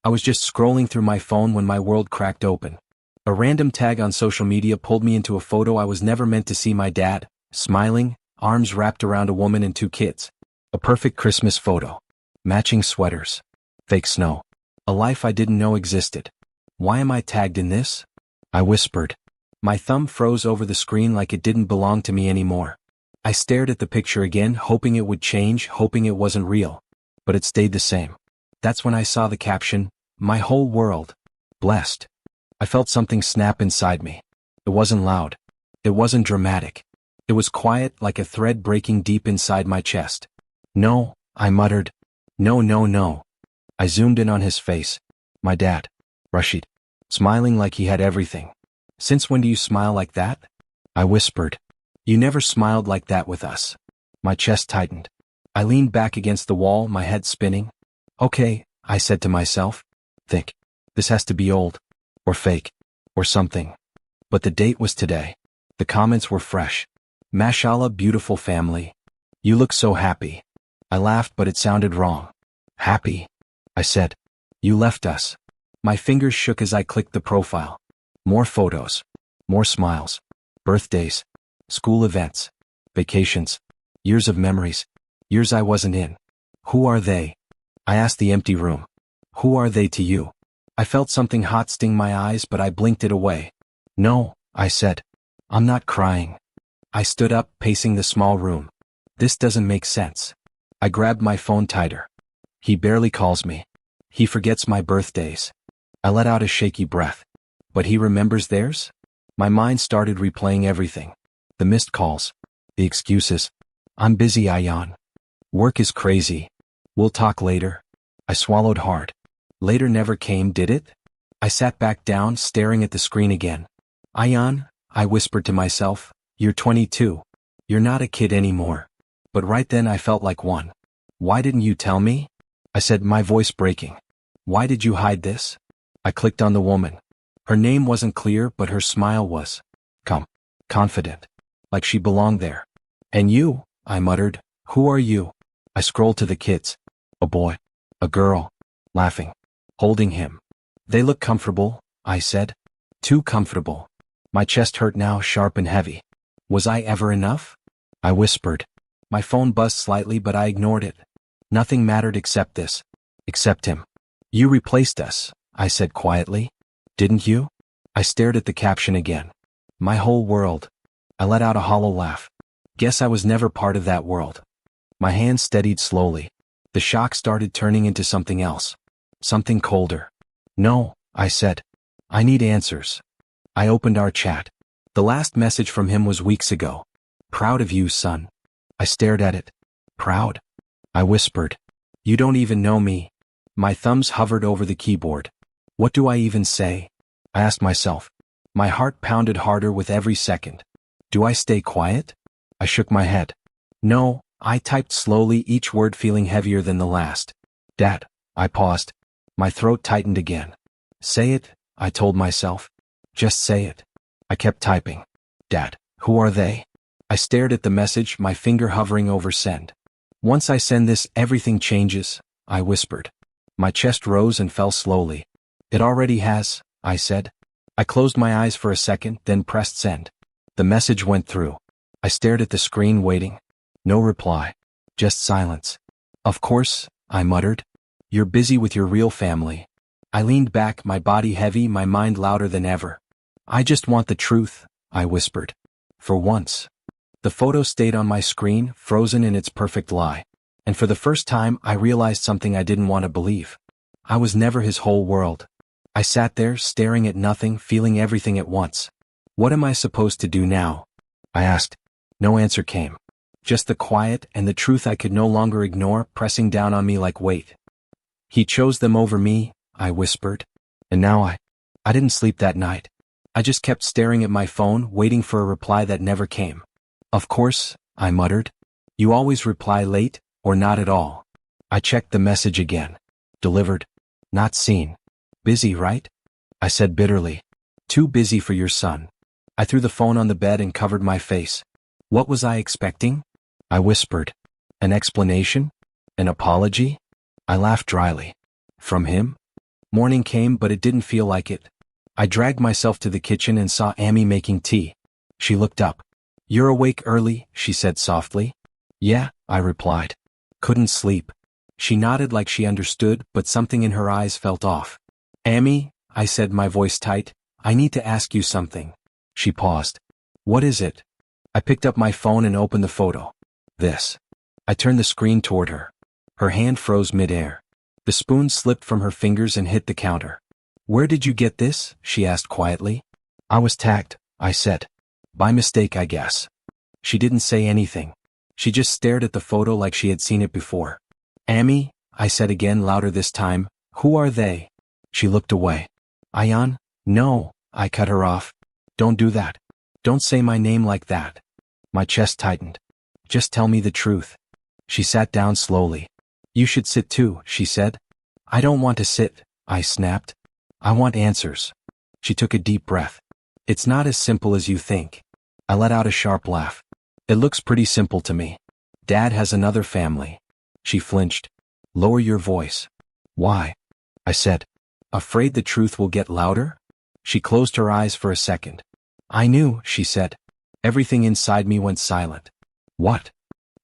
I was just scrolling through my phone when my world cracked open. A random tag on social media pulled me into a photo I was never meant to see: my dad, smiling, arms wrapped around a woman and two kids. A perfect Christmas photo. Matching sweaters. Fake snow. A life I didn't know existed. Why am I tagged in this? I whispered. My thumb froze over the screen like it didn't belong to me anymore. I stared at the picture again, hoping it would change, hoping it wasn't real. But it stayed the same. That's when I saw the caption, "My whole world. Blessed." I felt something snap inside me. It wasn't loud. It wasn't dramatic. It was quiet, like a thread breaking deep inside my chest. "No," I muttered. "No, no, no." I zoomed in on his face. My dad. Rashid. Smiling like he had everything. "Since when do you smile like that?" I whispered. "You never smiled like that with us." My chest tightened. I leaned back against the wall, my head spinning. "Okay," I said to myself. "Think. This has to be old. Or fake. Or something." But the date was today. The comments were fresh. "Mashallah, beautiful family. You look so happy." I laughed, but it sounded wrong. "Happy?" I said. "You left us." My fingers shook as I clicked the profile. More photos. More smiles. Birthdays. School events. Vacations. Years of memories. Years I wasn't in. "Who are they?" I asked the empty room. "Who are they to you?" I felt something hot sting my eyes, but I blinked it away. "No," I said. "I'm not crying." I stood up, pacing the small room. This doesn't make sense. I grabbed my phone tighter. He barely calls me. He forgets my birthdays. I let out a shaky breath. But he remembers theirs? My mind started replaying everything. The missed calls. The excuses. "I'm busy, Ayan. Work is crazy. We'll talk later." I swallowed hard. Later never came, did it? I sat back down, staring at the screen again. "Ayan," I whispered to myself, "you're 22. You're not a kid anymore." But right then I felt like one. "Why didn't you tell me?" I said, my voice breaking. "Why did you hide this?" I clicked on the woman. Her name wasn't clear, but her smile was confident, like she belonged there. "And you?" I muttered. "Who are you?" I scrolled to the kids. A boy. A girl. Laughing. Holding him. "They look comfortable," I said. "Too comfortable." My chest hurt now, sharp and heavy. Was I ever enough? I whispered. My phone buzzed slightly, but I ignored it. Nothing mattered except this. Except him. "You replaced us," I said quietly. "Didn't you?" I stared at the caption again. "My whole world." I let out a hollow laugh. Guess I was never part of that world. My hand steadied slowly. The shock started turning into something else. Something colder. "No," I said. "I need answers." I opened our chat. The last message from him was weeks ago. "Proud of you, son." I stared at it. "Proud?" I whispered. "You don't even know me." My thumbs hovered over the keyboard. What do I even say? I asked myself. My heart pounded harder with every second. Do I stay quiet? I shook my head. No, I typed slowly, each word feeling heavier than the last. "Dad." I paused. My throat tightened again. "Say it," I told myself. "Just say it." I kept typing. "Dad, who are they?" I stared at the message, my finger hovering over send. "Once I send this, everything changes," I whispered. My chest rose and fell slowly. "It already has," I said. I closed my eyes for a second, then pressed send. The message went through. I stared at the screen, waiting. No reply. Just silence. "Of course," I muttered. "You're busy with your real family." I leaned back, my body heavy, my mind louder than ever. "I just want the truth," I whispered. For once. The photo stayed on my screen, frozen in its perfect lie. And for the first time, I realized something I didn't want to believe. I was never his whole world. I sat there, staring at nothing, feeling everything at once. "What am I supposed to do now?" I asked. No answer came. Just the quiet and the truth I could no longer ignore, pressing down on me like weight. "He chose them over me," I whispered. And now I didn't sleep that night. I just kept staring at my phone, waiting for a reply that never came. "Of course," I muttered. "You always reply late, or not at all." I checked the message again. Delivered. Not seen. "Busy, right?" I said bitterly. "Too busy for your son." I threw the phone on the bed and covered my face. What was I expecting? I whispered. An explanation? An apology? I laughed dryly. From him? Morning came, but it didn't feel like it. I dragged myself to the kitchen and saw Amy making tea. She looked up. "You're awake early," she said softly. "Yeah," I replied. "Couldn't sleep." She nodded like she understood, but something in her eyes felt off. "Amy," I said, my voice tight, "I need to ask you something." She paused. "What is it?" I picked up my phone and opened the photo. This. I turned the screen toward her. Her hand froze midair. The spoon slipped from her fingers and hit the counter. "Where did you get this?" she asked quietly. "I was tagged," I said. "By mistake, I guess." She didn't say anything. She just stared at the photo like she had seen it before. "Amy," I said again, louder this time, "who are they?" She looked away. "Ayan?" "No," I cut her off. "Don't do that. Don't say my name like that." My chest tightened. "Just tell me the truth." She sat down slowly. "You should sit too," she said. "I don't want to sit," I snapped. "I want answers." She took a deep breath. "It's not as simple as you think." I let out a sharp laugh. "It looks pretty simple to me. Dad has another family." She flinched. "Lower your voice." "Why?" I said. "Afraid the truth will get louder?" She closed her eyes for a second. "I knew," she said. Everything inside me went silent. "What?"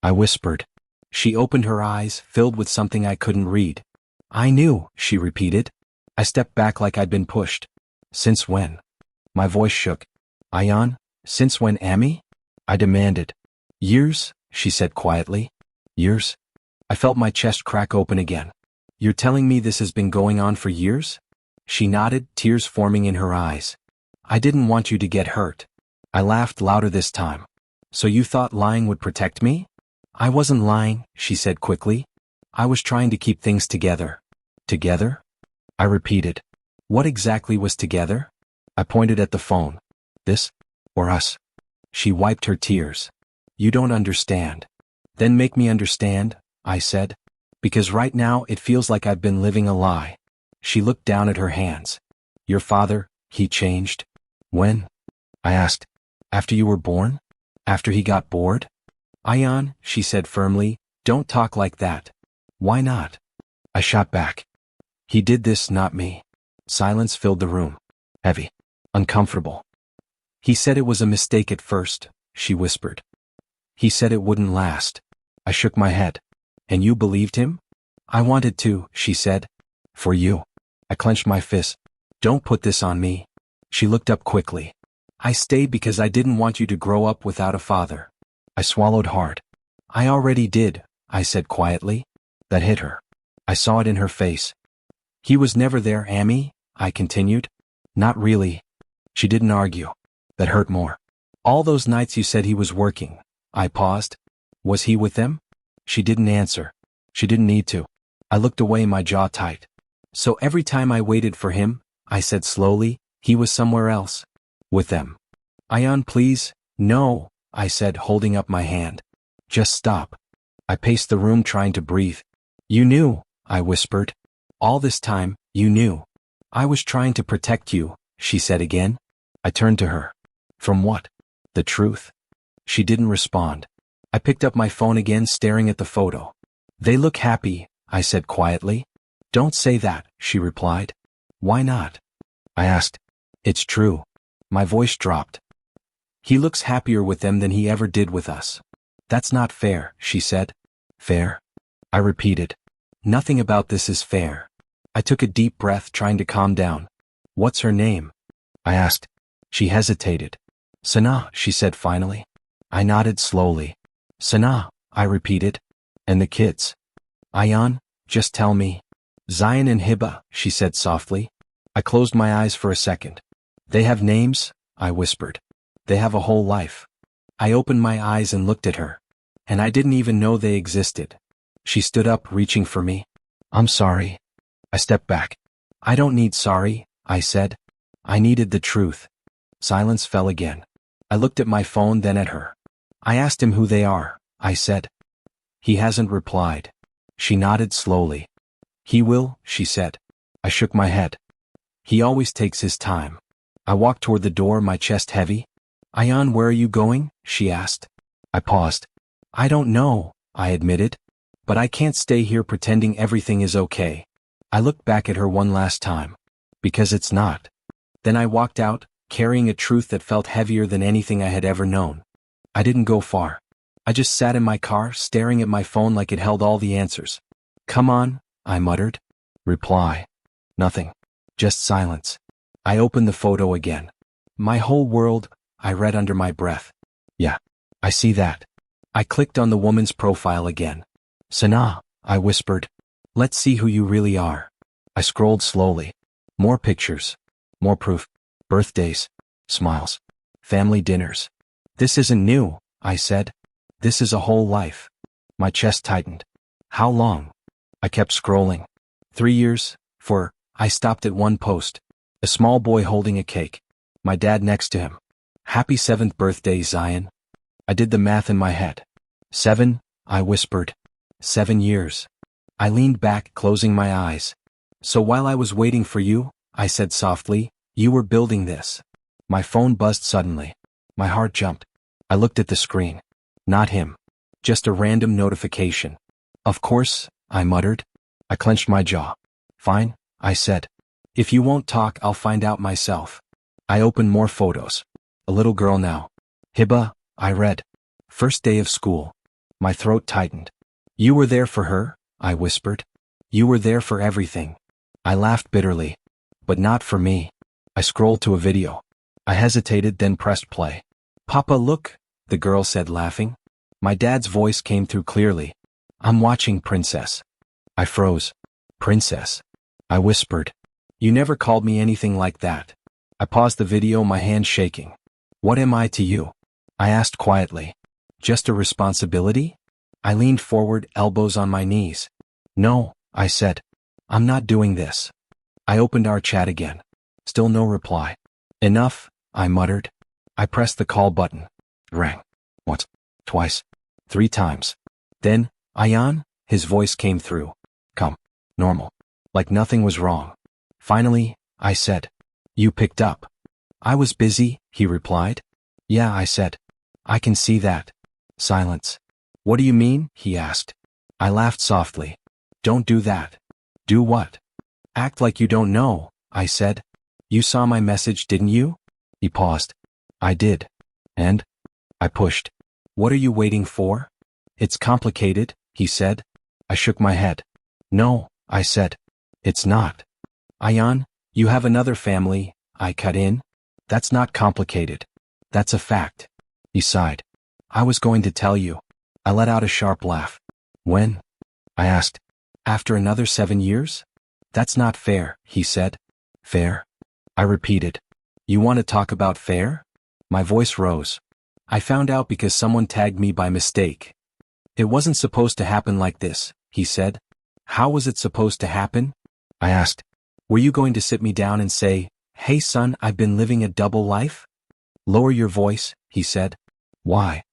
I whispered. She opened her eyes, filled with something I couldn't read. "I knew," she repeated. I stepped back like I'd been pushed. "Since when?" My voice shook. "Ayan, since when, Amy?" I demanded. "Years," she said quietly. "Years?" I felt my chest crack open again. "You're telling me this has been going on for years?" She nodded, tears forming in her eyes. "I didn't want you to get hurt." I laughed louder this time. "So you thought lying would protect me?" "I wasn't lying," she said quickly. "I was trying to keep things together." "Together?" I repeated. "What exactly was together?" I pointed at the phone. "This? Or us?" She wiped her tears. "You don't understand." "Then make me understand," I said. "Because right now it feels like I've been living a lie." She looked down at her hands. "Your father, he changed?" "When?" I asked. "After you were born? After he got bored?" "Ayan," she said firmly, "don't talk like that." "Why not?" I shot back. "He did this, not me." Silence filled the room. Heavy. Uncomfortable. "He said it was a mistake at first," she whispered. "He said it wouldn't last." I shook my head. "And you believed him?" "I wanted to," she said. "For you." I clenched my fist. "Don't put this on me." She looked up quickly. "I stayed because I didn't want you to grow up without a father." I swallowed hard. "I already did," I said quietly. That hit her. I saw it in her face. "He was never there, Amy," I continued. "Not really." She didn't argue. That hurt more. "All those nights you said he was working." I paused. "Was he with them?" She didn't answer. She didn't need to. I looked away, my jaw tight. "So every time I waited for him," I said slowly, "he was somewhere else. With them." "Ayan, please." "No," I said, holding up my hand. "Just stop." I paced the room, trying to breathe. "You knew," I whispered. "All this time, you knew." "I was trying to protect you," she said again. I turned to her. "From what?" "The truth." She didn't respond. I picked up my phone again, staring at the photo. "They look happy," I said quietly. "Don't say that," she replied. "Why not?" I asked. "It's true." My voice dropped. "He looks happier with them than he ever did with us." "That's not fair," she said. "Fair?" I repeated. "Nothing about this is fair." I took a deep breath, trying to calm down. "What's her name?" I asked. She hesitated. "Sana," she said finally. I nodded slowly. "Sana," I repeated. "And the kids?" "Ayan, just tell me." "Zion and Hiba," she said softly. I closed my eyes for a second. "They have names?" I whispered. "They have a whole life." I opened my eyes and looked at her. And I didn't even know they existed. She stood up, reaching for me. "I'm sorry." I stepped back. "I don't need sorry," I said. "I needed the truth." Silence fell again. I looked at my phone, then at her. "I asked him who they are," I said. "He hasn't replied." She nodded slowly. "He will," she said. I shook my head. "He always takes his time." I walked toward the door, my chest heavy. "Ayan, where are you going?" she asked. I paused. "I don't know," I admitted. "But I can't stay here pretending everything is okay." I looked back at her one last time. Because it's not. Then I walked out, carrying a truth that felt heavier than anything I had ever known. I didn't go far. I just sat in my car, staring at my phone like it held all the answers. Come on, I muttered. Reply. Nothing. Just silence. I opened the photo again. My whole world, I read under my breath. Yeah, I see that. I clicked on the woman's profile again. Sana, I whispered. Let's see who you really are. I scrolled slowly. More pictures. More proof. Birthdays. Smiles. Family dinners. This isn't new, I said. This is a whole life. My chest tightened. How long? I kept scrolling. 3 years, 4. I stopped at one post. A small boy holding a cake. My dad next to him. Happy 7th birthday, Zion. I did the math in my head. 7, I whispered. 7 years. I leaned back, closing my eyes. So while I was waiting for you, I said softly, you were building this. My phone buzzed suddenly. My heart jumped. I looked at the screen. Not him. Just a random notification. Of course, I muttered. I clenched my jaw. Fine, I said. If you won't talk, I'll find out myself. I opened more photos. A little girl now. Hiba, I read. First day of school. My throat tightened. You were there for her, I whispered. You were there for everything. I laughed bitterly. But not for me. I scrolled to a video. I hesitated, then pressed play. Papa, look, the girl said, laughing. My dad's voice came through clearly. I'm watching Princess. I froze. Princess. I whispered. You never called me anything like that. I paused the video, my hand shaking. What am I to you? I asked quietly. Just a responsibility? I leaned forward, elbows on my knees. No, I said. I'm not doing this. I opened our chat again. Still no reply. Enough, I muttered. I pressed the call button. Rang. Once. Twice. 3 times. Then, Ayan, his voice came through. Come. Normal. Like nothing was wrong. Finally, I said. You picked up. I was busy, he replied. Yeah, I said. I can see that. Silence. What do you mean? He asked. I laughed softly. Don't do that. Do what? Act like you don't know, I said. You saw my message, didn't you? He paused. I did. And? I pushed. What are you waiting for? It's complicated, he said. I shook my head. No, I said. It's not. Ayan, you have another family, I cut in. That's not complicated. That's a fact. He sighed. I was going to tell you. I let out a sharp laugh. When? I asked. After another 7 years? That's not fair, he said. Fair? I repeated. You want to talk about fair? My voice rose. I found out because someone tagged me by mistake. It wasn't supposed to happen like this, he said. How was it supposed to happen? I asked. Were you going to sit me down and say, hey son, I've been living a double life? Lower your voice, he said. Why?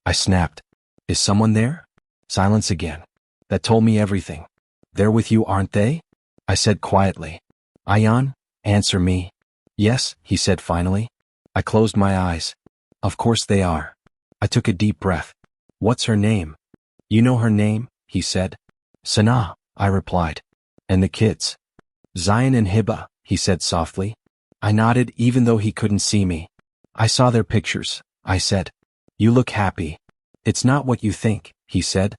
I snapped. Is someone there? Silence again. That told me everything. They're with you, aren't they? I said quietly. Ayan, answer me. Yes, he said finally. I closed my eyes. Of course they are. I took a deep breath. What's her name? You know her name, he said. Sana, I replied. And the kids? Zion and Hiba, he said softly. I nodded even though he couldn't see me. I saw their pictures, I said. You look happy. It's not what you think, he said.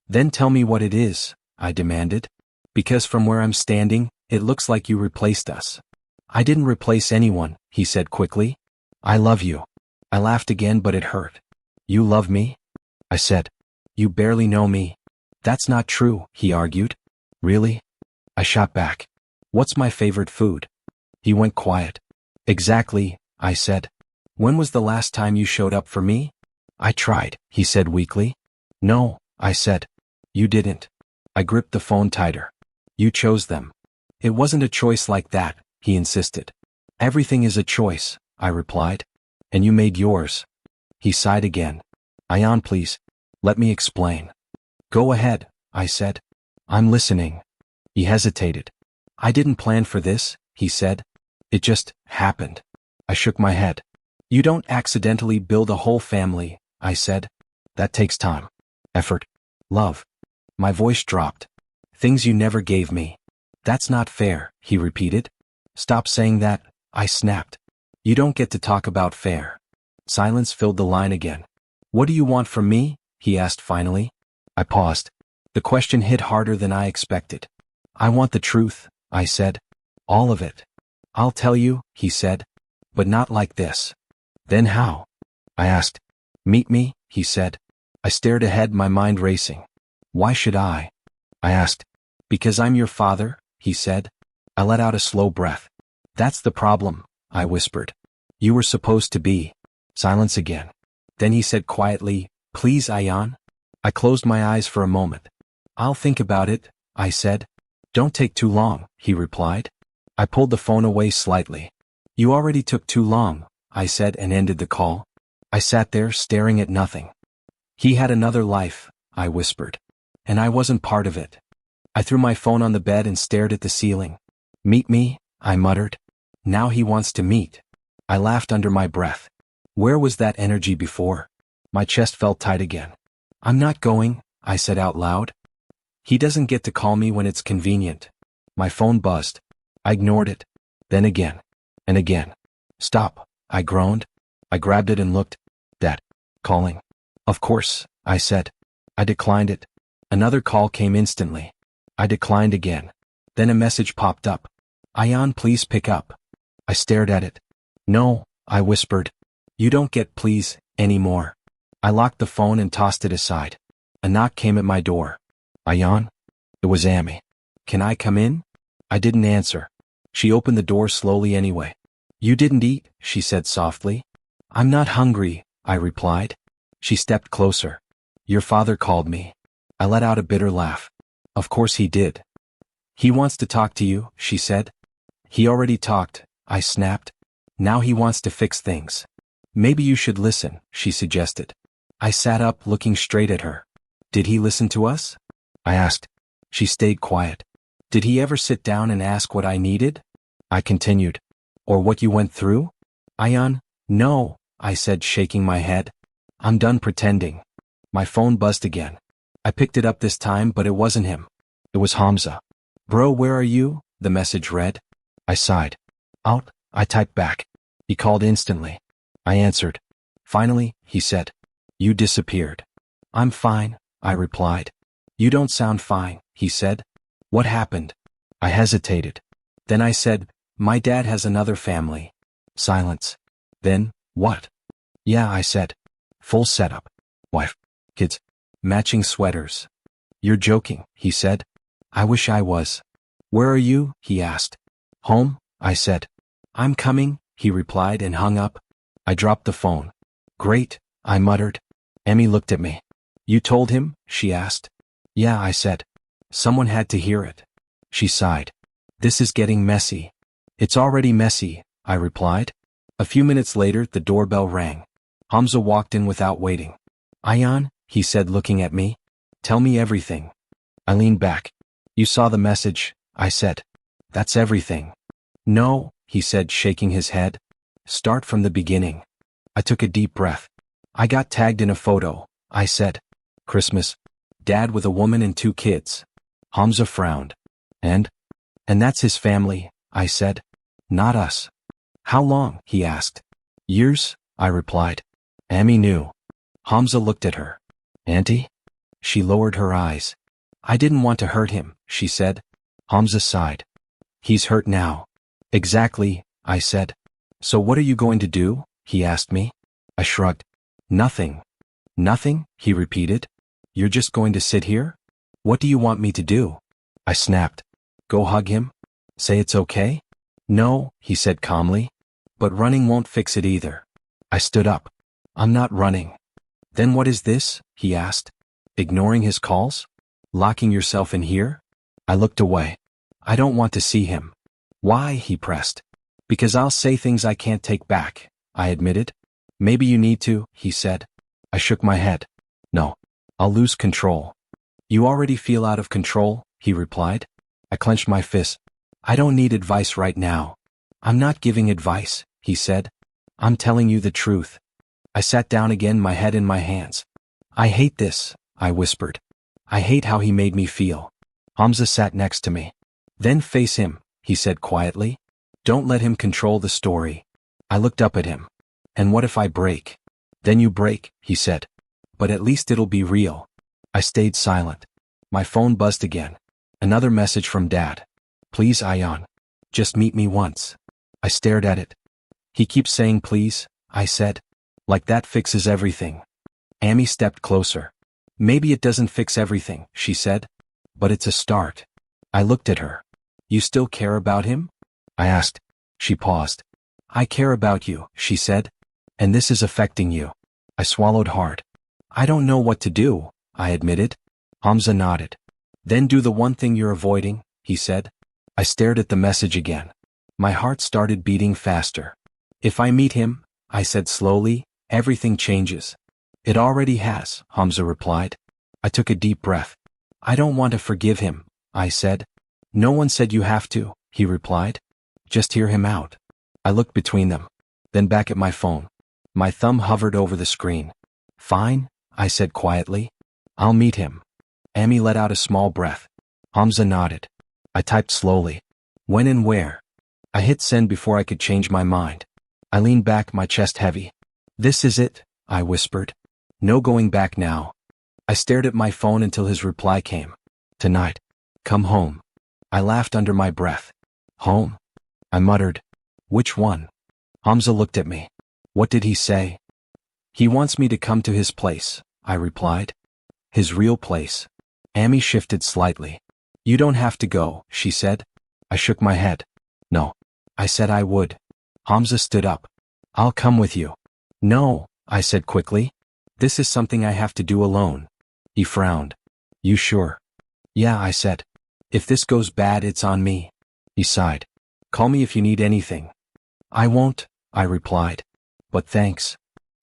Then tell me what it is, I demanded. Because from where I'm standing, it looks like you replaced us. I didn't replace anyone, he said quickly. I love you. I laughed again, but it hurt. You love me? I said. You barely know me. That's not true, he argued. Really? I shot back. What's my favorite food? He went quiet. Exactly, I said. When was the last time you showed up for me? I tried, he said weakly. No, I said. You didn't. I gripped the phone tighter. You chose them. It wasn't a choice like that, he insisted. Everything is a choice, I replied. And you made yours. He sighed again. Ayan, please. Let me explain. Go ahead, I said. I'm listening. He hesitated. I didn't plan for this, he said. It just happened. I shook my head. You don't accidentally build a whole family, I said. That takes time, effort, love. My voice dropped. Things you never gave me. That's not fair, he repeated. Stop saying that, I snapped. You don't get to talk about fair. Silence filled the line again. What do you want from me? He asked finally. I paused. The question hit harder than I expected. I want the truth, I said. All of it. I'll tell you, he said. But not like this. Then how? I asked. Meet me, he said. I stared ahead, my mind racing. Why should I? I asked. Because I'm your father, he said. I let out a slow breath. That's the problem, I whispered. You were supposed to be. Silence again. Then he said quietly, Please, Ayan. I closed my eyes for a moment. I'll think about it, I said. Don't take too long, he replied. I pulled the phone away slightly. You already took too long, I said and ended the call. I sat there staring at nothing. He had another life, I whispered. And I wasn't part of it. I threw my phone on the bed and stared at the ceiling. Meet me, I muttered. Now he wants to meet. I laughed under my breath. Where was that energy before? My chest felt tight again. I'm not going, I said out loud. He doesn't get to call me when it's convenient. My phone buzzed. I ignored it. Then again. And again. Stop, I groaned. I grabbed it and looked. Dad. Calling. Of course, I said. I declined it. Another call came instantly. I declined again. Then a message popped up. Ayan, please pick up. I stared at it. No, I whispered. You don't get please anymore. I locked the phone and tossed it aside. A knock came at my door. Ayan? It was Amy. Can I come in? I didn't answer. She opened the door slowly anyway. You didn't eat, she said softly. I'm not hungry, I replied. She stepped closer. Your father called me. I let out a bitter laugh. Of course he did. He wants to talk to you, she said. He already talked, I snapped. Now he wants to fix things. Maybe you should listen, she suggested. I sat up, looking straight at her. Did he listen to us? I asked. She stayed quiet. Did he ever sit down and ask what I needed? I continued. Or what you went through? Ayan, no, I said, shaking my head. I'm done pretending. My phone buzzed again. I picked it up this time, but it wasn't him. It was Hamza. Bro, where are you? The message read. I sighed. Out, I typed back. He called instantly. I answered. Finally, he said. You disappeared. I'm fine, I replied. You don't sound fine, he said. What happened? I hesitated. Then I said, my dad has another family. Silence. Then, what? Yeah, I said. Full setup. Wife. Kids. Matching sweaters. You're joking, he said. I wish I was. Where are you? He asked. Home, I said. I'm coming, he replied and hung up. I dropped the phone. Great, I muttered. Emmy looked at me. You told him? She asked. Yeah, I said. Someone had to hear it. She sighed. This is getting messy. It's already messy, I replied. A few minutes later, the doorbell rang. Hamza walked in without waiting. Ayan, he said, looking at me. Tell me everything. I leaned back. You saw the message, I said. That's everything. No, he said, shaking his head. Start from the beginning. I took a deep breath. I got tagged in a photo, I said. Christmas. Dad with a woman and 2 kids. Hamza frowned. And that's his family, I said. Not us. How long? He asked. Years, I replied. Amy knew. Hamza looked at her. Auntie? She lowered her eyes. I didn't want to hurt him, she said. Hamza sighed. He's hurt now. Exactly, I said. So what are you going to do? He asked me. I shrugged. Nothing. Nothing? He repeated. You're just going to sit here? What do you want me to do? I snapped. Go hug him? Say it's okay? No, he said calmly. But running won't fix it either. I stood up. I'm not running. Then what is this? He asked. Ignoring his calls? Locking yourself in here? I looked away. I don't want to see him. Why? He pressed. Because I'll say things I can't take back, I admitted. Maybe you need to, he said. I shook my head. No. I'll lose control. You already feel out of control, he replied. I clenched my fist. I don't need advice right now. I'm not giving advice, he said. I'm telling you the truth. I sat down again, my head in my hands. I hate this, I whispered. I hate how he made me feel. Hamza sat next to me. Then face him, he said quietly. Don't let him control the story. I looked up at him. And what if I break? Then you break, he said. But at least it'll be real. I stayed silent. My phone buzzed again. Another message from Dad. Please, Ayan. Just meet me once. I stared at it. He keeps saying please, I said. Like that fixes everything. Amy stepped closer. Maybe it doesn't fix everything, she said. But it's a start. I looked at her. You still care about him? I asked. She paused. I care about you, she said. And this is affecting you. I swallowed hard. I don't know what to do, I admitted. Hamza nodded. Then do the one thing you're avoiding, he said. I stared at the message again. My heart started beating faster. If I meet him, I said slowly, everything changes. It already has, Hamza replied. I took a deep breath. I don't want to forgive him, I said. No one said you have to, he replied. Just hear him out. I looked between them, then back at my phone. My thumb hovered over the screen. Fine, I said quietly. I'll meet him. Amy let out a small breath. Hamza nodded. I typed slowly. When and where? I hit send before I could change my mind. I leaned back, my chest heavy. This is it, I whispered. No going back now. I stared at my phone until his reply came. Tonight. Come home. I laughed under my breath. Home? I muttered. Which one? Hamza looked at me. What did he say? He wants me to come to his place, I replied. His real place. Amy shifted slightly. You don't have to go, she said. I shook my head. No. I said I would. Hamza stood up. I'll come with you. No, I said quickly. This is something I have to do alone. He frowned. You sure? Yeah, I said. If this goes bad, it's on me. He sighed. Call me if you need anything. I won't, I replied. But thanks.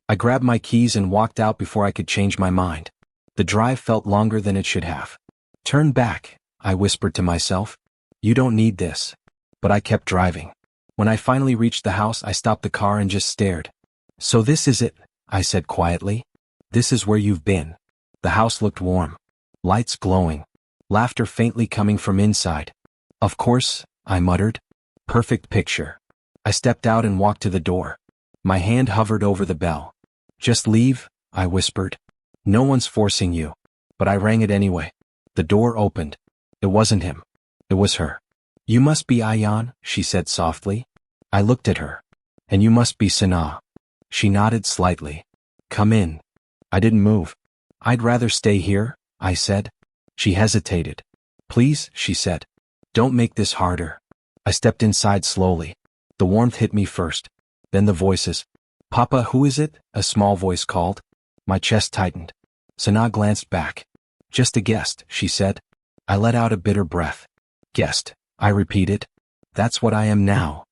I grabbed my keys and walked out before I could change my mind. The drive felt longer than it should have. Turn back, I whispered to myself. You don't need this. But I kept driving. When I finally reached the house, I stopped the car and just stared. So this is it, I said quietly. This is where you've been. The house looked warm. Lights glowing. Laughter faintly coming from inside. Of course, I muttered. Perfect picture. I stepped out and walked to the door. My hand hovered over the bell. Just leave, I whispered. No one's forcing you. But I rang it anyway. The door opened. It wasn't him. It was her. You must be Ayan, she said softly. I looked at her. And you must be Sana. She nodded slightly. Come in. I didn't move. I'd rather stay here, I said. She hesitated. Please, she said. Don't make this harder. I stepped inside slowly. The warmth hit me first. Then the voices. Papa, who is it? A small voice called. My chest tightened. Sana glanced back. Just a guest, she said. I let out a bitter breath. Guest, I repeated. That's what I am now.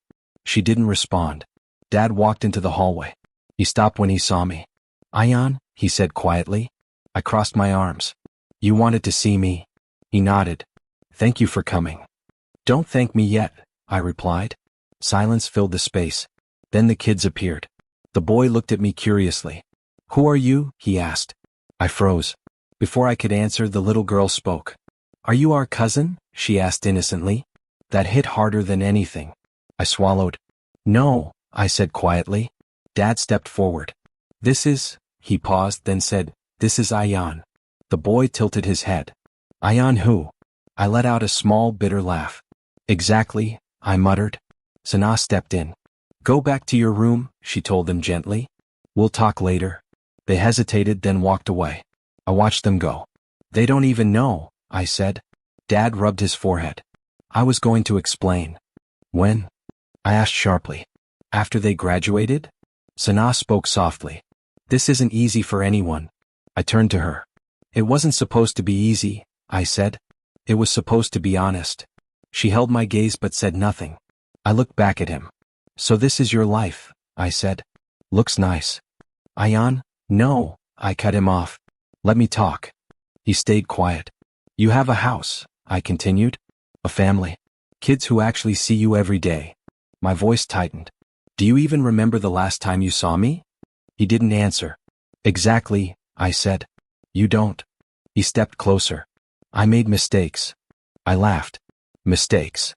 She didn't respond. Dad walked into the hallway. He stopped when he saw me. Ayan, he said quietly. I crossed my arms. You wanted to see me? He nodded. Thank you for coming. Don't thank me yet, I replied. Silence filled the space. Then the kids appeared. The boy looked at me curiously. Who are you? He asked. I froze. Before I could answer, the little girl spoke. Are you our cousin? She asked innocently. That hit harder than anything. I swallowed. No, I said quietly. Dad stepped forward. This is, he paused, then said, this is Ayan. The boy tilted his head. Ayan who? I let out a small, bitter laugh. Exactly, I muttered. Sana stepped in. Go back to your room, she told them gently. We'll talk later. They hesitated, then walked away. I watched them go. They don't even know, I said. Dad rubbed his forehead. I was going to explain. When? I asked sharply. After they graduated? Sana spoke softly. This isn't easy for anyone. I turned to her. It wasn't supposed to be easy, I said. It was supposed to be honest. She held my gaze but said nothing. I looked back at him. So this is your life, I said. Looks nice. Ayan? No, I cut him off. Let me talk. He stayed quiet. You have a house, I continued. A family. Kids who actually see you every day. My voice tightened. Do you even remember the last time you saw me? He didn't answer. Exactly, I said. You don't. He stepped closer. I made mistakes. I laughed. Mistakes.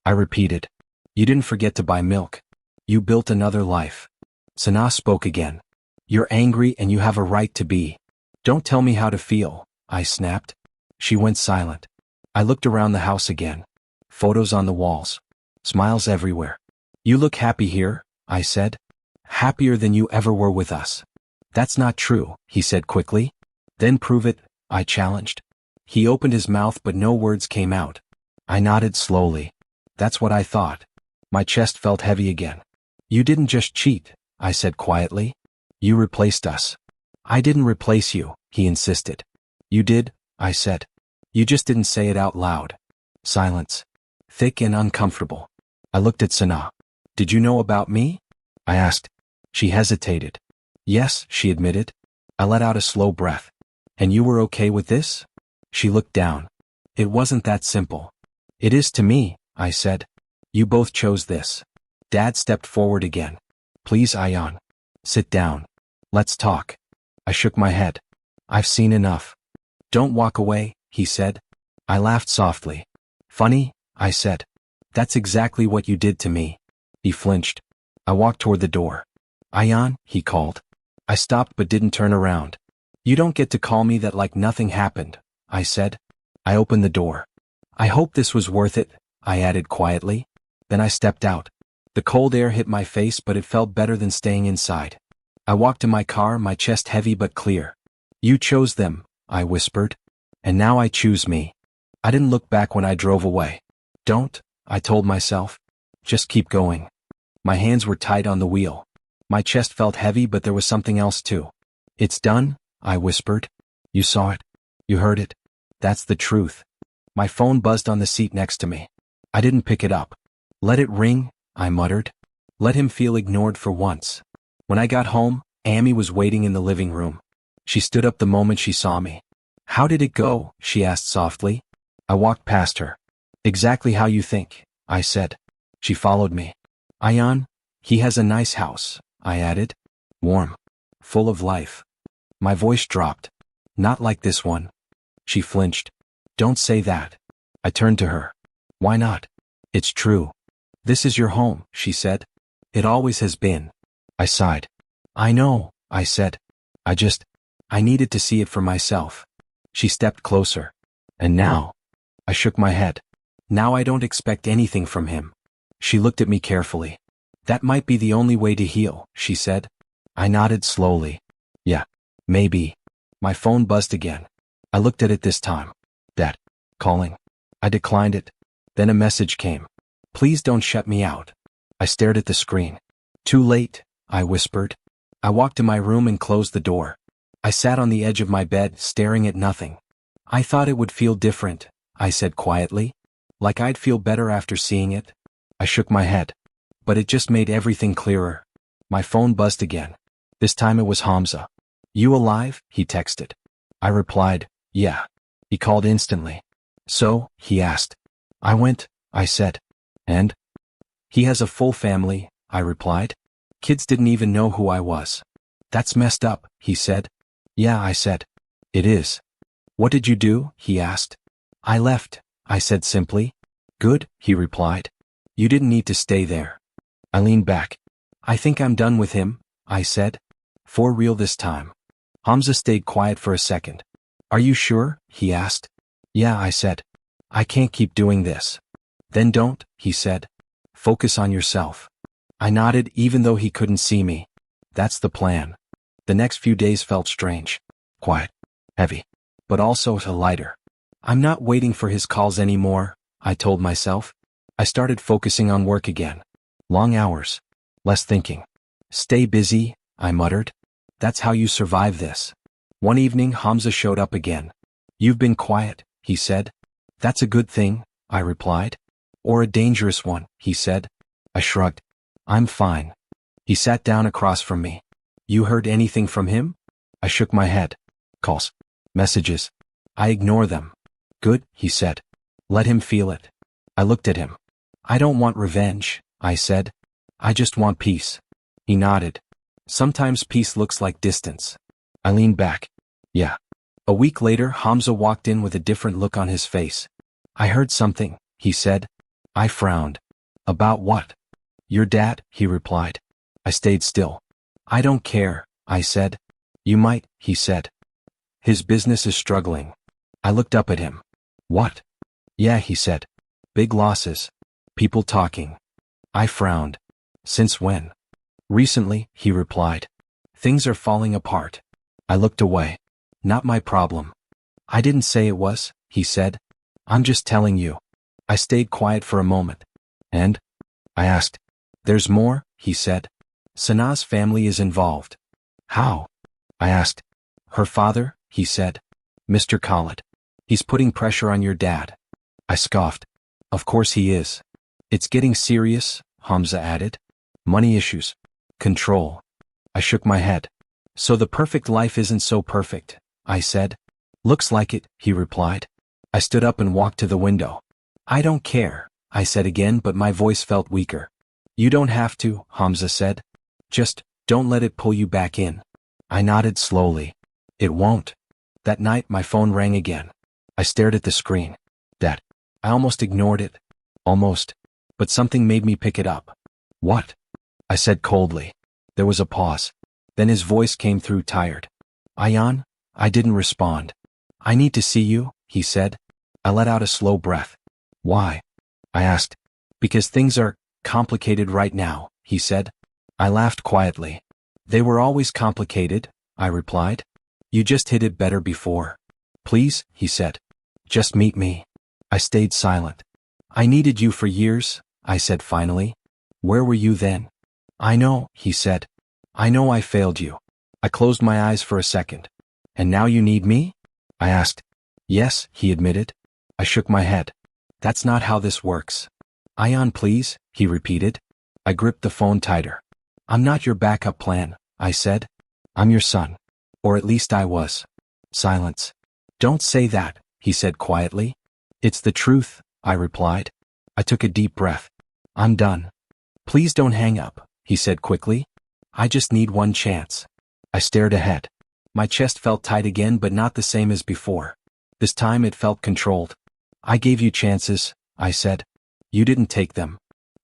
I repeated. You didn't forget to buy milk. You built another life. Sana spoke again. You're angry and you have a right to be. Don't tell me how to feel, I snapped. She went silent. I looked around the house again. Photos on the walls. Smiles everywhere. You look happy here, I said. Happier than you ever were with us. That's not true, he said quickly. Then prove it, I challenged. He opened his mouth but no words came out. I nodded slowly. That's what I thought. My chest felt heavy again. You didn't just cheat, I said quietly. You replaced us. I didn't replace you, he insisted. You did, I said. You just didn't say it out loud. Silence. Thick and uncomfortable. I looked at Sana. Did you know about me? I asked. She hesitated. Yes, she admitted. I let out a slow breath. And you were okay with this? She looked down. It wasn't that simple. It is to me, I said. You both chose this. Dad stepped forward again. Please, Ayan. Sit down. Let's talk. I shook my head. I've seen enough. Don't walk away, he said. I laughed softly. Funny, I said. That's exactly what you did to me. He flinched. I walked toward the door. Ayan, he called. I stopped but didn't turn around. You don't get to call me that like nothing happened, I said. I opened the door. I hope this was worth it, I added quietly. Then I stepped out. The cold air hit my face but it felt better than staying inside. I walked to my car, my chest heavy but clear. You chose them, I whispered. And now I choose me. I didn't look back when I drove away. Don't, I told myself. Just keep going. My hands were tight on the wheel. My chest felt heavy but there was something else too. It's done, I whispered. You saw it. You heard it. That's the truth. My phone buzzed on the seat next to me. I didn't pick it up. Let it ring, I muttered. Let him feel ignored for once. When I got home, Amy was waiting in the living room. She stood up the moment she saw me. How did it go? She asked softly. I walked past her. Exactly how you think, I said. She followed me. Ayan, he has a nice house, I added. Warm. Full of life. My voice dropped. Not like this one. She flinched. Don't say that. I turned to her. Why not? It's true. This is your home, she said. It always has been. I sighed. I know, I said. I needed to see it for myself. She stepped closer. And now? I shook my head. Now I don't expect anything from him. She looked at me carefully. That might be the only way to heal, she said. I nodded slowly. Yeah, maybe. My phone buzzed again. I looked at it this time. Dad. Calling. I declined it. Then a message came. Please don't shut me out. I stared at the screen. Too late, I whispered. I walked to my room and closed the door. I sat on the edge of my bed, staring at nothing. I thought it would feel different, I said quietly. Like I'd feel better after seeing it. I shook my head. But it just made everything clearer. My phone buzzed again. This time it was Hamza. You alive? He texted. I replied, yeah. He called instantly. So, he asked. I went, I said. And? He has a full family, I replied. Kids didn't even know who I was. That's messed up, he said. Yeah, I said. It is. What did you do? He asked. I left, I said simply. Good, he replied. You didn't need to stay there. I leaned back. I think I'm done with him, I said. For real this time. Hamza stayed quiet for a second. Are you sure? He asked. Yeah, I said. I can't keep doing this. Then don't, he said. Focus on yourself. I nodded even though he couldn't see me. That's the plan. The next few days felt strange. Quiet. Heavy. But also lighter. I'm not waiting for his calls anymore, I told myself. I started focusing on work again. Long hours. Less thinking. Stay busy, I muttered. That's how you survive this. One evening Hamza showed up again. You've been quiet, he said. That's a good thing, I replied. Or a dangerous one, he said. I shrugged. I'm fine. He sat down across from me. You heard anything from him? I shook my head. Calls. Messages. I ignore them. Good, he said. Let him feel it. I looked at him. I don't want revenge, I said. I just want peace. He nodded. Sometimes peace looks like distance. I leaned back. Yeah. A week later, Hamza walked in with a different look on his face. I heard something, he said. I frowned. About what? Your dad, he replied. I stayed still. I don't care, I said. You might, he said. His business is struggling. I looked up at him. What? Yeah, he said. Big losses. People talking. I frowned. Since when? Recently, he replied. Things are falling apart. I looked away. Not my problem. I didn't say it was, he said. I'm just telling you. I stayed quiet for a moment. And? I asked. There's more, he said. Sanaa's family is involved. How? I asked. Her father, he said. Mr. Khalid. He's putting pressure on your dad. I scoffed. Of course he is. It's getting serious, Hamza added. Money issues. Control. I shook my head. So the perfect life isn't so perfect, I said. Looks like it, he replied. I stood up and walked to the window. I don't care, I said again, but my voice felt weaker. You don't have to, Hamza said. Just, don't let it pull you back in. I nodded slowly. It won't. That night my phone rang again. I stared at the screen. That. I almost ignored it. Almost. But something made me pick it up. What? I said coldly. There was a pause. Then his voice came through tired. Ayan? I didn't respond. I need to see you, he said. I let out a slow breath. Why? I asked. Because things are complicated right now, he said. I laughed quietly. They were always complicated, I replied. You just hid it better before. Please, he said. Just meet me. I stayed silent. I needed you for years, I said finally. Where were you then? I know, he said. I know I failed you. I closed my eyes for a second. And now you need me? I asked. Yes, he admitted. I shook my head. That's not how this works. Ayan, please, he repeated. I gripped the phone tighter. I'm not your backup plan, I said. I'm your son. Or at least I was. Silence. Don't say that, he said quietly. It's the truth, I replied. I took a deep breath. I'm done. Please don't hang up, he said quickly. I just need one chance. I stared ahead. My chest felt tight again, but not the same as before. This time it felt controlled. I gave you chances, I said. You didn't take them.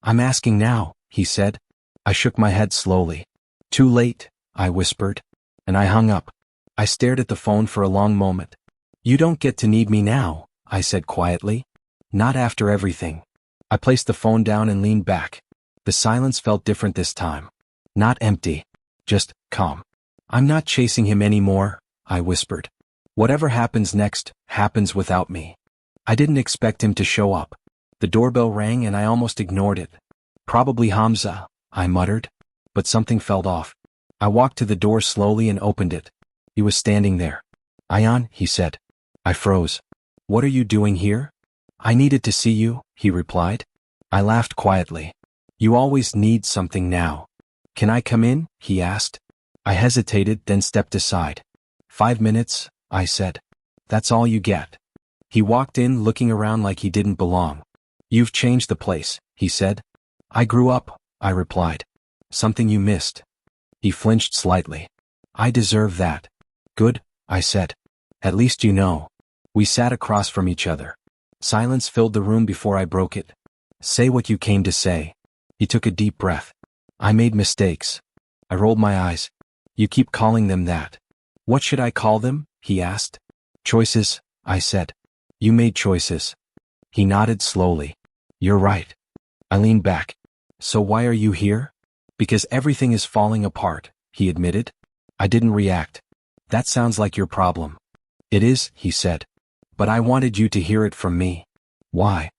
I'm asking now, he said. I shook my head slowly. Too late, I whispered. And I hung up. I stared at the phone for a long moment. You don't get to need me now, I said quietly. Not after everything. I placed the phone down and leaned back. The silence felt different this time. Not empty. Just calm. I'm not chasing him anymore, I whispered. Whatever happens next, happens without me. I didn't expect him to show up. The doorbell rang and I almost ignored it. Probably Hamza, I muttered. But something felt off. I walked to the door slowly and opened it. He was standing there. Ayan, he said. I froze. What are you doing here? I needed to see you, he replied. I laughed quietly. You always need something now. Can I come in? He asked. I hesitated, then stepped aside. 5 minutes, I said. That's all you get. He walked in, looking around like he didn't belong. You've changed the place, he said. I grew up, I replied. Something you missed. He flinched slightly. I deserve that. Good, I said. At least you know. We sat across from each other. Silence filled the room before I broke it. Say what you came to say. He took a deep breath. I made mistakes. I rolled my eyes. You keep calling them that. What should I call them? He asked. Choices, I said. You made choices. He nodded slowly. You're right. I leaned back. So why are you here? Because everything is falling apart, he admitted. I didn't react. That sounds like your problem. It is, he said. But I wanted you to hear it from me. Why?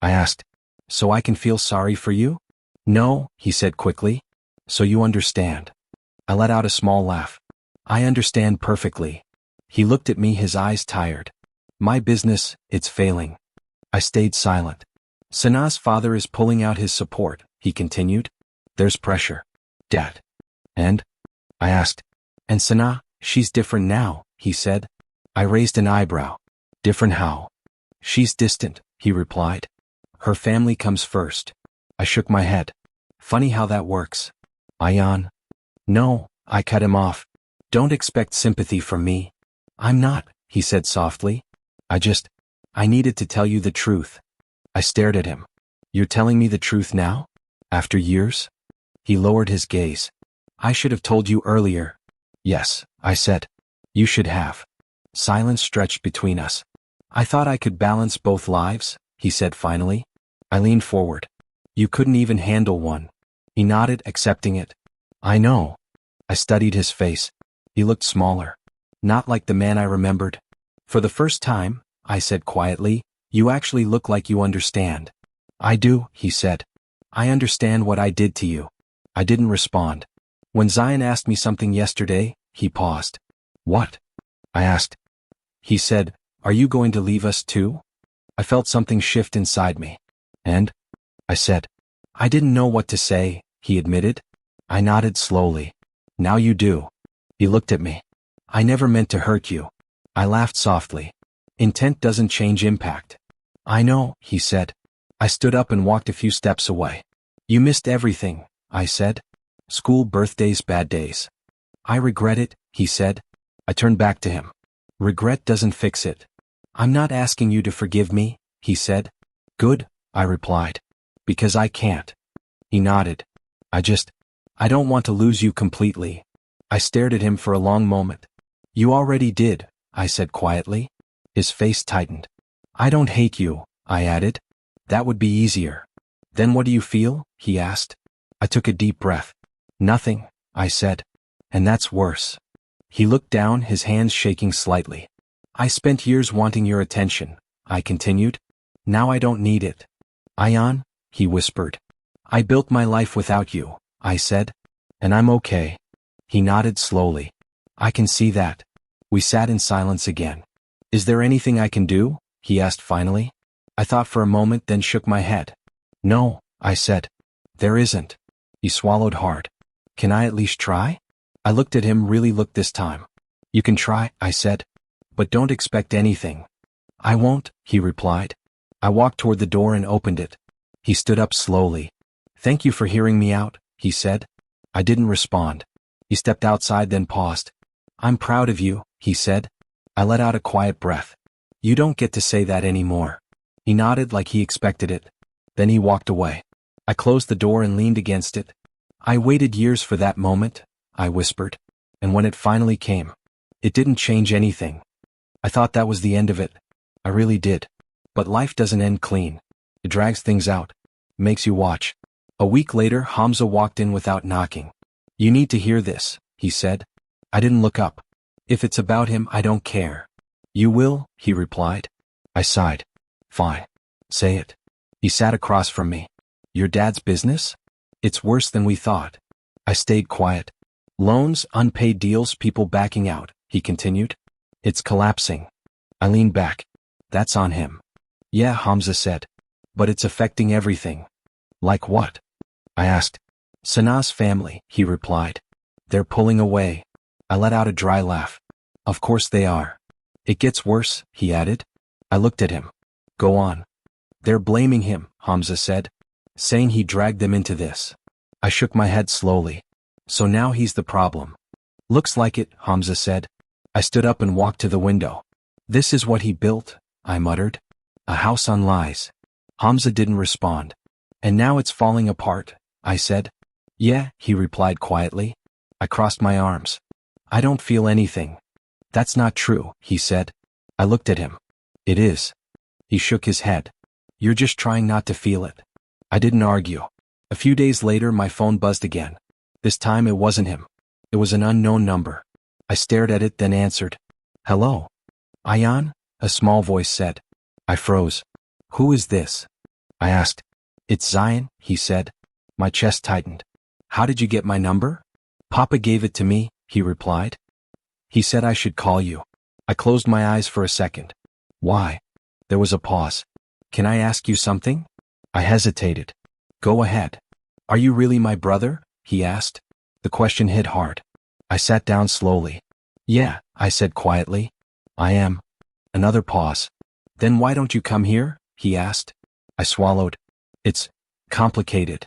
I asked. So I can feel sorry for you? No, he said quickly. So you understand. I let out a small laugh. I understand perfectly. He looked at me, his eyes tired. My business, it's failing. I stayed silent. Sanaa's father is pulling out his support, he continued. There's pressure. Dad. And? I asked. And Sanaa, she's different now, he said. I raised an eyebrow. Different how? She's distant, he replied. Her family comes first. I shook my head. Funny how that works. Ayan. No, I cut him off. Don't expect sympathy from me. I'm not, he said softly. I needed to tell you the truth. I stared at him. You're telling me the truth now? After years? He lowered his gaze. I should have told you earlier. Yes, I said. You should have. Silence stretched between us. I thought I could balance both lives, he said finally. I leaned forward. You couldn't even handle one. He nodded, accepting it. I know. I studied his face. He looked smaller. Not like the man I remembered. For the first time, I said quietly, you actually look like you understand. I do, he said. I understand what I did to you. I didn't respond. When Zion asked me something yesterday, he paused. What? I asked. He said, are you going to leave us too? I felt something shift inside me. And? I said. I didn't know what to say, he admitted. I nodded slowly. Now you do. He looked at me. I never meant to hurt you. I laughed softly. Intent doesn't change impact. I know, he said. I stood up and walked a few steps away. You missed everything, I said. School, birthdays, bad days. I regret it, he said. I turned back to him. Regret doesn't fix it. I'm not asking you to forgive me, he said. Good, I replied. Because I can't. He nodded. I don't want to lose you completely. I stared at him for a long moment. You already did, I said quietly. His face tightened. I don't hate you, I added. That would be easier. Then what do you feel? He asked. I took a deep breath. Nothing, I said. And that's worse. He looked down, his hands shaking slightly. I spent years wanting your attention, I continued. Now I don't need it. Ion, he whispered. I built my life without you, I said. And I'm okay. He nodded slowly. I can see that. We sat in silence again. Is there anything I can do? He asked finally. I thought for a moment, then shook my head. No, I said. There isn't. He swallowed hard. Can I at least try? I looked at him, really looked this time. You can try, I said. But don't expect anything. I won't, he replied. I walked toward the door and opened it. He stood up slowly. Thank you for hearing me out, he said. I didn't respond. He stepped outside, then paused. I'm proud of you, he said. I let out a quiet breath. You don't get to say that anymore. He nodded like he expected it. Then he walked away. I closed the door and leaned against it. I waited years for that moment, I whispered. And when it finally came, it didn't change anything. I thought that was the end of it. I really did. But life doesn't end clean. It drags things out. Makes you watch. A week later, Hamza walked in without knocking. You need to hear this, he said. I didn't look up. If it's about him, I don't care. You will, he replied. I sighed. Fine. Say it. He sat across from me. Your dad's business? It's worse than we thought. I stayed quiet. Loans, unpaid deals, people backing out, he continued. It's collapsing. I leaned back. That's on him. Yeah, Hamza said. But it's affecting everything. Like what? I asked. Sanaa's family, he replied. They're pulling away. I let out a dry laugh. Of course they are. It gets worse, he added. I looked at him. Go on. They're blaming him, Hamza said. Saying he dragged them into this. I shook my head slowly. So now he's the problem. Looks like it, Hamza said. I stood up and walked to the window. This is what he built, I muttered. A house on lies. Hamza didn't respond. And now it's falling apart, I said. Yeah, he replied quietly. I crossed my arms. I don't feel anything. That's not true, he said. I looked at him. It is. He shook his head. You're just trying not to feel it. I didn't argue. A few days later, my phone buzzed again. This time it wasn't him. It was an unknown number. I stared at it, then answered. Hello? Ion? A small voice said. I froze. Who is this? I asked. It's Zion, he said. My chest tightened. How did you get my number? Papa gave it to me, he replied. He said I should call you. I closed my eyes for a second. Why? There was a pause. Can I ask you something? I hesitated. Go ahead. Are you really my brother? He asked. The question hit hard. I sat down slowly. Yeah, I said quietly. I am. Another pause. Then why don't you come here? He asked. I swallowed. It's complicated.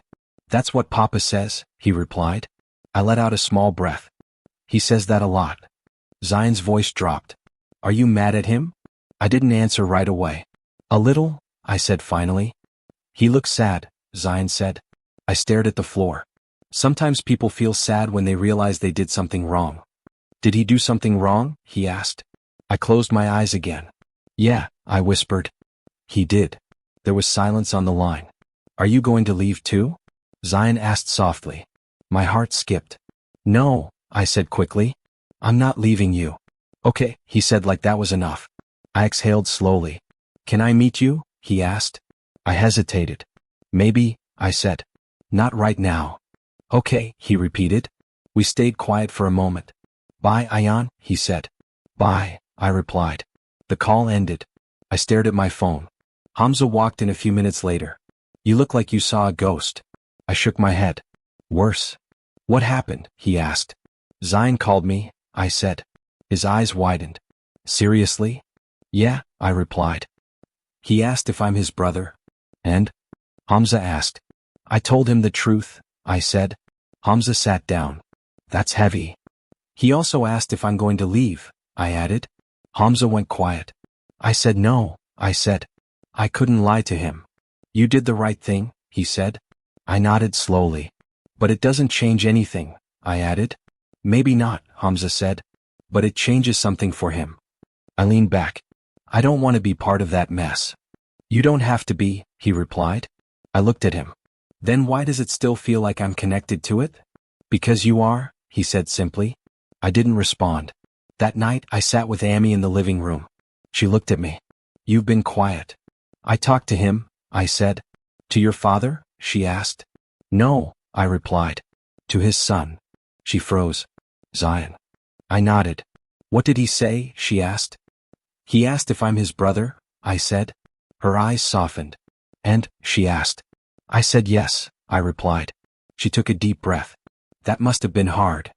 That's what Papa says, he replied. I let out a small breath. He says that a lot. Zion's voice dropped. Are you mad at him? I didn't answer right away. A little, I said finally. He looks sad, Zion said. I stared at the floor. Sometimes people feel sad when they realize they did something wrong. Did he do something wrong? He asked. I closed my eyes again. Yeah, I whispered. He did. There was silence on the line. Are you going to leave too? Zion asked softly. My heart skipped. No, I said quickly. I'm not leaving you. Okay, he said like that was enough. I exhaled slowly. Can I meet you? He asked. I hesitated. Maybe, I said. Not right now. Okay, he repeated. We stayed quiet for a moment. Bye, Ayan, he said. Bye, I replied. The call ended. I stared at my phone. Hamza walked in a few minutes later. You look like you saw a ghost. I shook my head. Worse. What happened? He asked. Zion called me, I said. His eyes widened. Seriously? Yeah, I replied. He asked if I'm his brother. And? Hamza asked. I told him the truth, I said. Hamza sat down. That's heavy. He also asked if I'm going to leave, I added. Hamza went quiet. I said no, I said. I couldn't lie to him. You did the right thing, he said. I nodded slowly. But it doesn't change anything, I added. Maybe not, Hamza said. But it changes something for him. I leaned back. I don't want to be part of that mess. You don't have to be, he replied. I looked at him. Then why does it still feel like I'm connected to it? Because you are, he said simply. I didn't respond. That night I sat with Amy in the living room. She looked at me. You've been quiet. I talked to him, I said. To your father? She asked. No, I replied. To his son. She froze. Zion. I nodded. What did he say? She asked. He asked if I'm his brother, I said. Her eyes softened. And, she asked. I said yes, I replied. She took a deep breath. That must have been hard.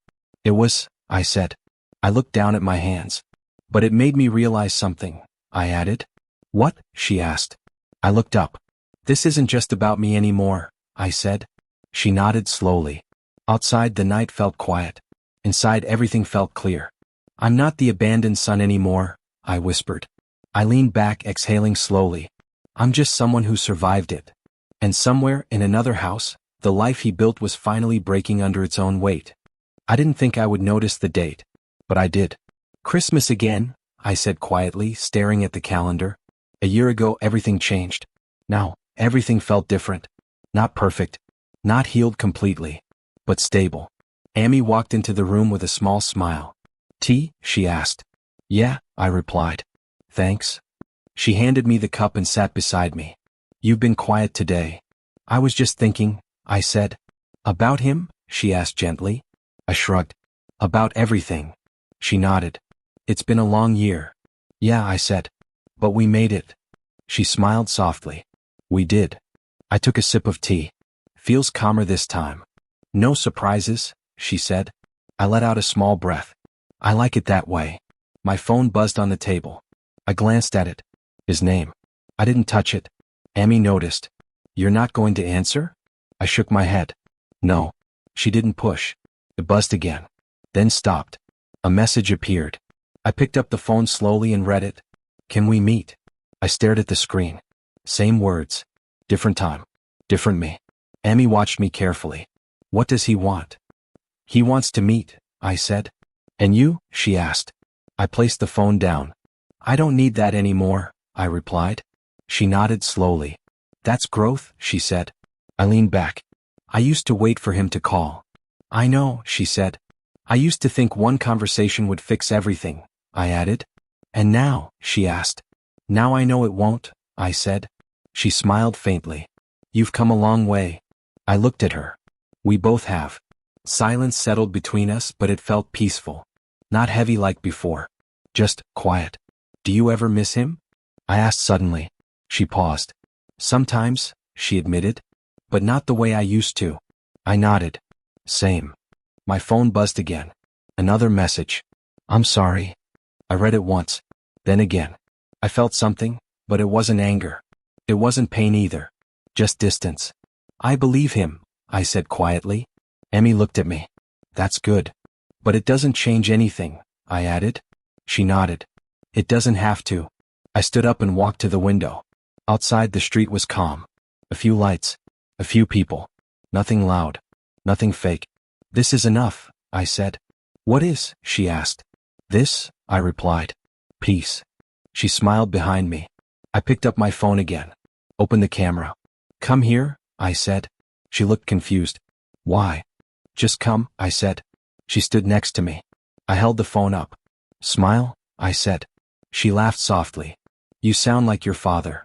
It was, I said. I looked down at my hands. But it made me realize something, I added. What? She asked. I looked up. This isn't just about me anymore, I said. She nodded slowly. Outside the night felt quiet. Inside everything felt clear. I'm not the abandoned son anymore, I whispered. I leaned back, exhaling slowly. I'm just someone who survived it. And somewhere, in another house, the life he built was finally breaking under its own weight. I didn't think I would notice the date. But I did. Christmas again, I said quietly, staring at the calendar. A year ago everything changed. Now, everything felt different. Not perfect. Not healed completely. But stable. Amy walked into the room with a small smile. Tea? She asked. Yeah, I replied. Thanks. She handed me the cup and sat beside me. You've been quiet today. I was just thinking, I said. About him? She asked gently. I shrugged. About everything. She nodded. It's been a long year. Yeah, I said. But we made it. She smiled softly. We did. I took a sip of tea. Feels calmer this time. No surprises, she said. I let out a small breath. I like it that way. My phone buzzed on the table. I glanced at it. His name. I didn't touch it. Amy noticed. You're not going to answer? I shook my head. No. She didn't push. It buzzed again. Then stopped. A message appeared. I picked up the phone slowly and read it. Can we meet? I stared at the screen. Same words. Different time. Different me. Amy watched me carefully. What does he want? He wants to meet, I said. And you? She asked. I placed the phone down. I don't need that anymore, I replied. She nodded slowly. That's growth, she said. I leaned back. I used to wait for him to call. I know, she said. I used to think one conversation would fix everything, I added. And now, she asked. Now I know it won't, I said. She smiled faintly. You've come a long way. I looked at her. We both have. Silence settled between us, but it felt peaceful. Not heavy like before. Just quiet. Do you ever miss him? I asked suddenly. She paused. Sometimes, she admitted. But not the way I used to. I nodded. Same. My phone buzzed again. Another message. I'm sorry. I read it once. Then again. I felt something, but it wasn't anger. It wasn't pain either. Just distance. I believe him, I said quietly. Emmy looked at me. That's good. But it doesn't change anything, I added. She nodded. It doesn't have to. I stood up and walked to the window. Outside the street was calm. A few lights. A few people. Nothing loud. Nothing fake. This is enough, I said. What is? She asked. This, I replied. Peace. She smiled behind me. I picked up my phone again. Opened the camera. Come here, I said. She looked confused. Why? Just come, I said. She stood next to me. I held the phone up. Smile, I said. She laughed softly. You sound like your father.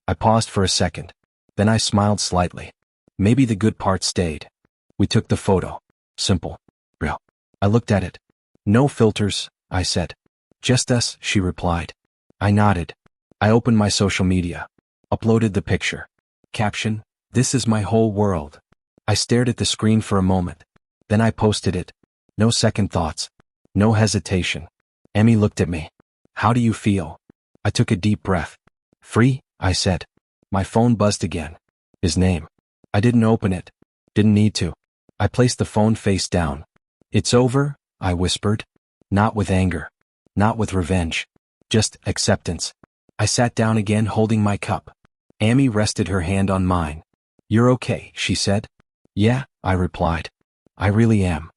I paused for a second. Then I smiled slightly. Maybe the good part stayed. We took the photo. Simple. Real. I looked at it. No filters, I said. Just us, she replied. I nodded. I opened my social media. Uploaded the picture. Caption, this is my whole world. I stared at the screen for a moment. Then I posted it. No second thoughts. No hesitation. Emmy looked at me. How do you feel? I took a deep breath. Free, I said. My phone buzzed again. His name. I didn't open it. Didn't need to. I placed the phone face down. It's over, I whispered. Not with anger. Not with revenge. Just acceptance. I sat down again holding my cup. Amy rested her hand on mine. You're okay, she said. Yeah, I replied. I really am.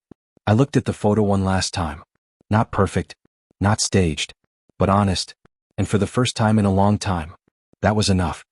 I looked at the photo one last time. Not perfect. Not staged. But honest. And for the first time in a long time. That was enough.